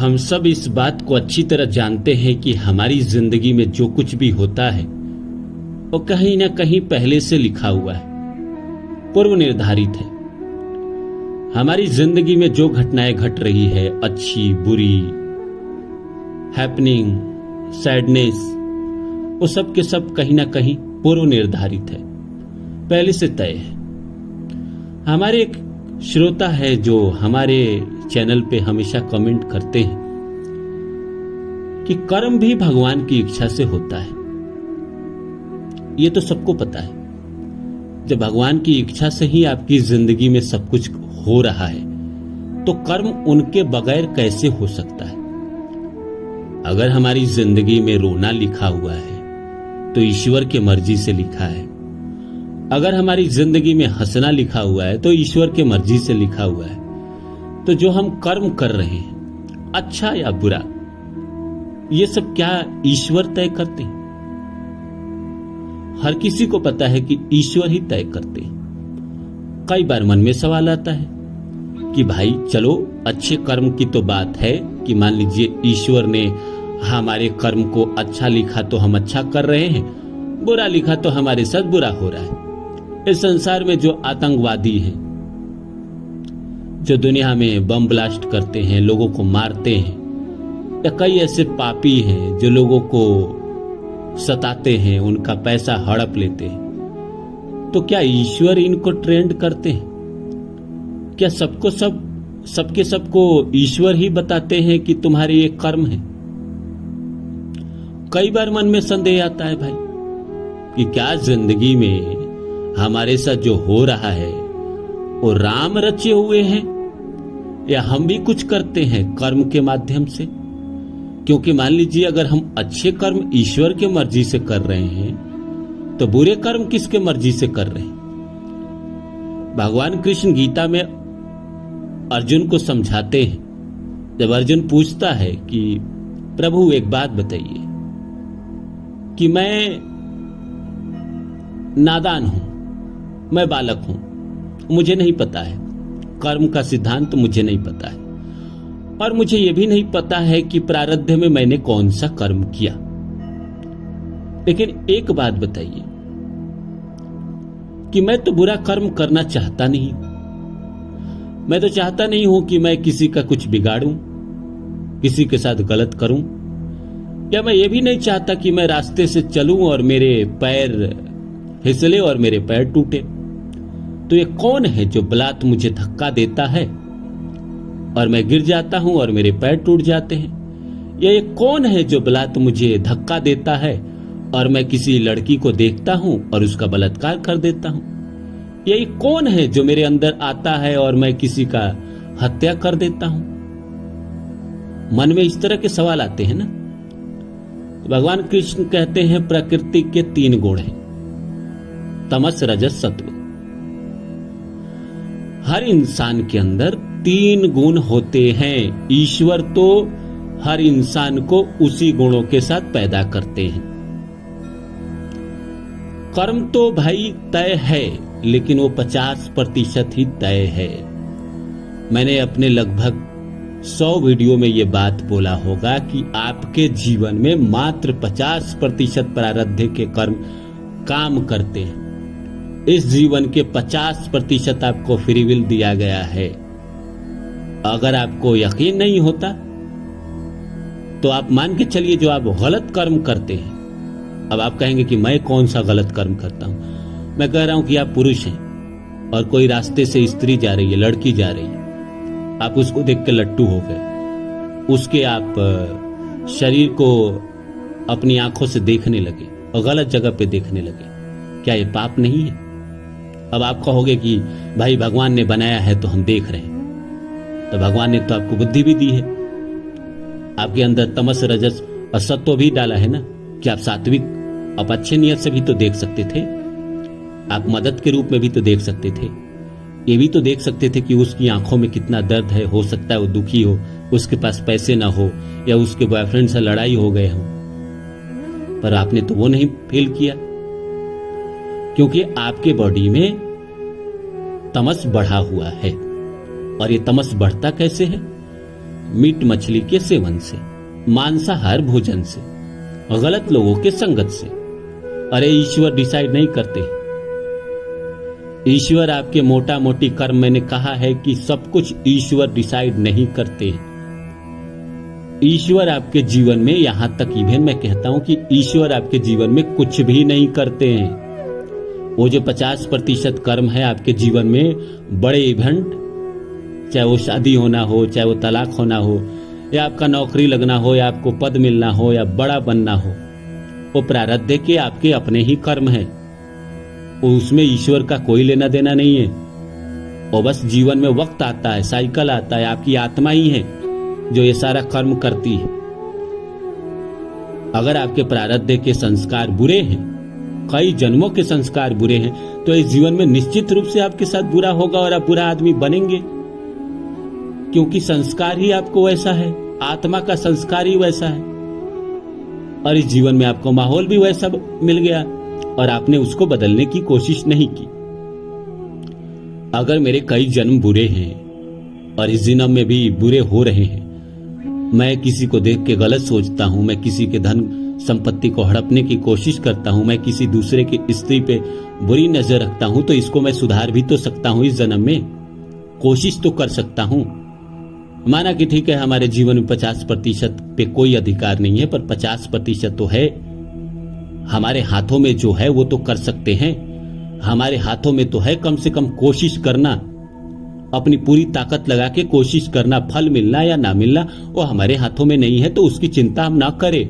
हम सब इस बात को अच्छी तरह जानते हैं कि हमारी जिंदगी में जो कुछ भी होता है वो कहीं ना कहीं पहले से लिखा हुआ है, पूर्व निर्धारित है। हमारी जिंदगी में जो घटनाएं घट रही है, अच्छी बुरी, हैपनिंग, सैडनेस, वो सब के सब कहीं ना कहीं पूर्व निर्धारित है, पहले से तय है। हमारे एक श्रोता है जो हमारे चैनल पे हमेशा कमेंट करते हैं कि कर्म भी भगवान की इच्छा से होता है। ये तो सबको पता है। जब भगवान की इच्छा से ही आपकी जिंदगी में सब कुछ हो रहा है तो कर्म उनके बगैर कैसे हो सकता है। अगर हमारी जिंदगी में रोना लिखा हुआ है तो ईश्वर की मर्जी से लिखा है। अगर हमारी जिंदगी में हंसना लिखा हुआ है तो ईश्वर की मर्जी से लिखा हुआ है। तो जो हम कर्म कर रहे हैं, अच्छा या बुरा, ये सब क्या ईश्वर तय करते हैं? हर किसी को पता है कि ईश्वर ही तय करते हैं। कई बार मन में सवाल आता है कि भाई चलो, अच्छे कर्म की तो बात है कि मान लीजिए ईश्वर ने हमारे कर्म को अच्छा लिखा तो हम अच्छा कर रहे हैं, बुरा लिखा तो हमारे साथ बुरा हो रहा है। इस संसार में जो आतंकवादी हैं, जो दुनिया में बम ब्लास्ट करते हैं, लोगों को मारते हैं, या कई ऐसे पापी हैं जो लोगों को सताते हैं, उनका पैसा हड़प लेते हैं, तो क्या ईश्वर इनको ट्रेंड करते हैं? क्या सबके सबको ईश्वर ही बताते हैं कि तुम्हारे ये कर्म है? कई बार मन में संदेह आता है भाई कि क्या जिंदगी में हमारे साथ जो हो रहा है वो राम रचे हुए हैं या हम भी कुछ करते हैं कर्म के माध्यम से? क्योंकि मान लीजिए अगर हम अच्छे कर्म ईश्वर के मर्जी से कर रहे हैं तो बुरे कर्म किसके मर्जी से कर रहे हैं? भगवान कृष्ण गीता में अर्जुन को समझाते हैं। जब अर्जुन पूछता है कि प्रभु एक बात बताइए कि मैं नादान हूं, मैं बालक हूं, मुझे नहीं पता है, कर्म का सिद्धांत मुझे नहीं पता है, और मुझे यह भी नहीं पता है कि प्रारब्ध में मैंने कौन सा कर्म किया। लेकिन एक बात बताइए कि मैं तो बुरा कर्म करना चाहता नहीं। मैं तो चाहता नहीं हूं कि मैं किसी का कुछ बिगाड़ूं, किसी के साथ गलत करूं, या मैं ये भी नहीं चाहता कि मैं रास्ते से चलूं और मेरे पैर फिसले और मेरे पैर टूटे। तो ये कौन है जो बलात् मुझे धक्का देता है और मैं गिर जाता हूं और मेरे पैर टूट जाते हैं? ये कौन है जो बलात् मुझे धक्का देता है और मैं किसी लड़की को देखता हूं और उसका बलात्कार कर देता हूं? यही कौन है जो मेरे अंदर आता है और मैं किसी का हत्या कर देता हूं? मन में इस तरह के सवाल आते हैं ना। भगवान कृष्ण कहते हैं प्रकृति के 3 गुण हैं, तमस, रजस, सत्व। हर इंसान के अंदर 3 गुण होते हैं। ईश्वर तो हर इंसान को उसी गुणों के साथ पैदा करते हैं। कर्म तो भाई तय है, लेकिन वो 50% ही तय है। मैंने अपने लगभग 100 वीडियो में ये बात बोला होगा कि आपके जीवन में मात्र 50% प्रारब्ध के कर्म काम करते हैं। इस जीवन के 50% आपको फ्री विल दिया गया है। अगर आपको यकीन नहीं होता तो आप मान के चलिए जो आप गलत कर्म करते हैं। अब आप कहेंगे कि मैं कौन सा गलत कर्म करता हूं? मैं कह रहा हूं कि आप पुरुष हैं और कोई रास्ते से स्त्री जा रही है, लड़की जा रही है, आप उसको देख के लट्टू हो गए, उसके आप शरीर को अपनी आंखों से देखने लगे और गलत जगह पे देखने लगे, क्या ये पाप नहीं है? अब आप कहोगे कि भाई भगवान ने बनाया है तो हम देख रहे हैं। तो भगवान ने तो आपको बुद्धि भी दी है, आपके अंदर तमस, रजस और सत्व भी डाला है ना, कि आप सात्विक, आप अच्छे नियत से भी तो देख सकते थे, आप मदद के रूप में भी तो देख सकते थे, ये भी तो देख सकते थे कि उसकी आंखों में कितना दर्द है, हो सकता है वो दुखी हो, उसके पास पैसे ना हो, या उसके बॉयफ्रेंड से लड़ाई हो गए हो, पर आपने तो वो नहीं फील किया, क्योंकि आपके बॉडी में तमस बढ़ा हुआ है। और ये तमस बढ़ता कैसे है? मीट मछली के सेवन से, मांसाहार भोजन से, गलत लोगों के संगत से। अरे ईश्वर डिसाइड नहीं करते। ईश्वर आपके मोटा मोटी कर्म, मैंने कहा है कि सब कुछ ईश्वर डिसाइड नहीं करते। ईश्वर आपके जीवन में, यहां तक इवन मैं कहता हूं कि ईश्वर आपके जीवन में कुछ भी नहीं करते हैं। वो जो 50% कर्म है आपके जीवन में, बड़े इवेंट, चाहे वो शादी होना हो, चाहे वो तलाक होना हो, या आपका नौकरी लगना हो, या आपको पद मिलना हो, या बड़ा बनना हो, वो प्रारब्ध के आपके अपने ही कर्म है। उसमें ईश्वर का कोई लेना देना नहीं है। और बस जीवन में वक्त आता है, साइकिल आता है, आपकी आत्मा ही है जो ये सारा कर्म करती है। अगर आपके प्रारब्ध के संस्कार बुरे हैं, कई जन्मों के संस्कार बुरे हैं, तो इस जीवन में निश्चित रूप से आपके साथ बुरा होगा और आप बुरा आदमी बनेंगे, क्योंकि संस्कार ही आपको वैसा है, आत्मा का संस्कार ही वैसा है। और इस जीवन में आपको माहौल भी वैसा मिल गया और आपने उसको बदलने की कोशिश नहीं की। अगर मेरे कई जन्म बुरे हैं और इस जन्म में भी बुरे हो रहे हैं, मैं किसी को देख के गलत सोचता हूं, मैं किसी के धन संपत्ति को हड़पने की कोशिश करता हूं, मैं किसी दूसरे की स्त्री पे बुरी नजर रखता हूं, तो इसको मैं सुधार भी तो सकता हूं। इस जन्म में कोशिश तो कर सकता हूं। माना कि ठीक है, हमारे जीवन में 50% पे कोई अधिकार नहीं है, पर 50% तो है। हमारे हाथों में जो है वो तो कर सकते हैं। हमारे हाथों में तो है कम से कम कोशिश करना, अपनी पूरी ताकत लगा के कोशिश करना। फल मिलना या ना मिलना वो हमारे हाथों में नहीं है, तो उसकी चिंता हम ना करें।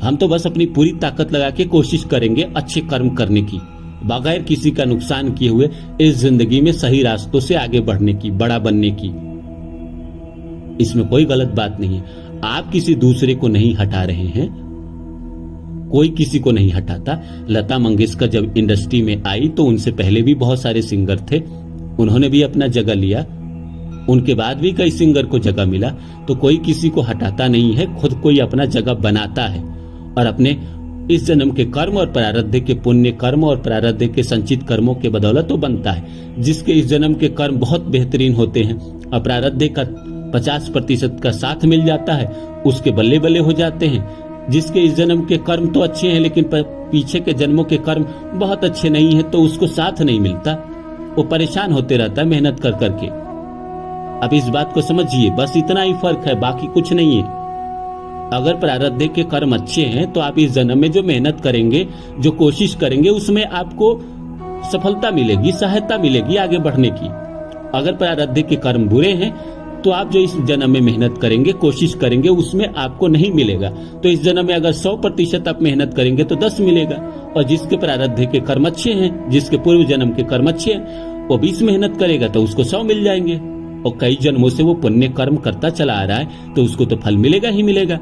हम तो बस अपनी पूरी ताकत लगा के कोशिश करेंगे अच्छे कर्म करने की, बगैर किसी का नुकसान किए हुए इस जिंदगी में सही रास्तों से आगे बढ़ने की, बड़ा बनने की। इसमें कोई गलत बात नहीं है। आप किसी दूसरे को नहीं हटा रहे हैं, कोई किसी को नहीं हटाता। लता मंगेशकर जब इंडस्ट्री में आई तो उनसे पहले भी बहुत सारे सिंगर थे, उन्होंने भी अपना जगह लिया, उनके बाद भी कई सिंगर को जगह मिला। तो कोई किसी को हटाता नहीं है, खुद कोई अपना जगह बनाता है और अपने इस जन्म के कर्म और प्रारब्ध के पुण्य कर्म और प्रारब्ध के संचित कर्मों के बदौलत तो बनता है। जिसके इस जन्म के कर्म बहुत बेहतरीन होते हैं और प्रारब्ध का 50% का साथ मिल जाता है, उसके बल्ले बल्ले हो जाते हैं। जिसके इस जन्म के कर्म तो अच्छे हैं लेकिन पीछे के जन्मों के कर्म बहुत अच्छे नहीं है, तो उसको साथ नहीं मिलता, वो परेशान होते रहता है मेहनत कर करके। अब इस बात को समझिए, बस इतना ही फर्क है, बाकी कुछ नहीं है। अगर प्रारब्ध के कर्म अच्छे हैं तो आप इस जन्म में जो मेहनत करेंगे, जो कोशिश करेंगे, उसमें आपको सफलता मिलेगी, सहायता मिलेगी आगे बढ़ने की। अगर प्रारब्ध के कर्म बुरे हैं तो आप जो इस जन्म में मेहनत करेंगे, कोशिश करेंगे, उसमें आपको नहीं मिलेगा। तो इस जन्म में अगर 100% आप मेहनत करेंगे तो 10 मिलेगा। और जिसके प्रारब्ध के कर्म अच्छे हैं, जिसके पूर्व जन्म के कर्म अच्छे हैं, वो 20 मेहनत करेगा तो उसको 100 मिल जाएंगे। और कई जन्मों से वो पुण्य कर्म करता चला आ रहा है, तो उसको तो फल मिलेगा ही मिलेगा।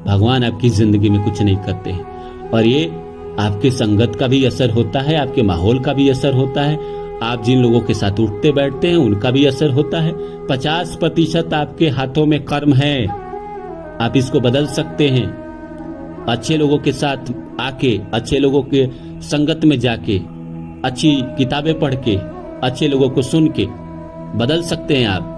भगवान आपकी जिंदगी में कुछ नहीं करते हैं। और ये आपके संगत का भी असर होता है, आपके माहौल का भी असर होता है, आप जिन लोगों के साथ उठते बैठते हैं उनका भी असर होता है। 50% आपके हाथों में कर्म है, आप इसको बदल सकते हैं। अच्छे लोगों के साथ आके, अच्छे लोगों के संगत में जाके, अच्छी किताबें पढ़ के, अच्छे लोगों को सुन के बदल सकते हैं आप।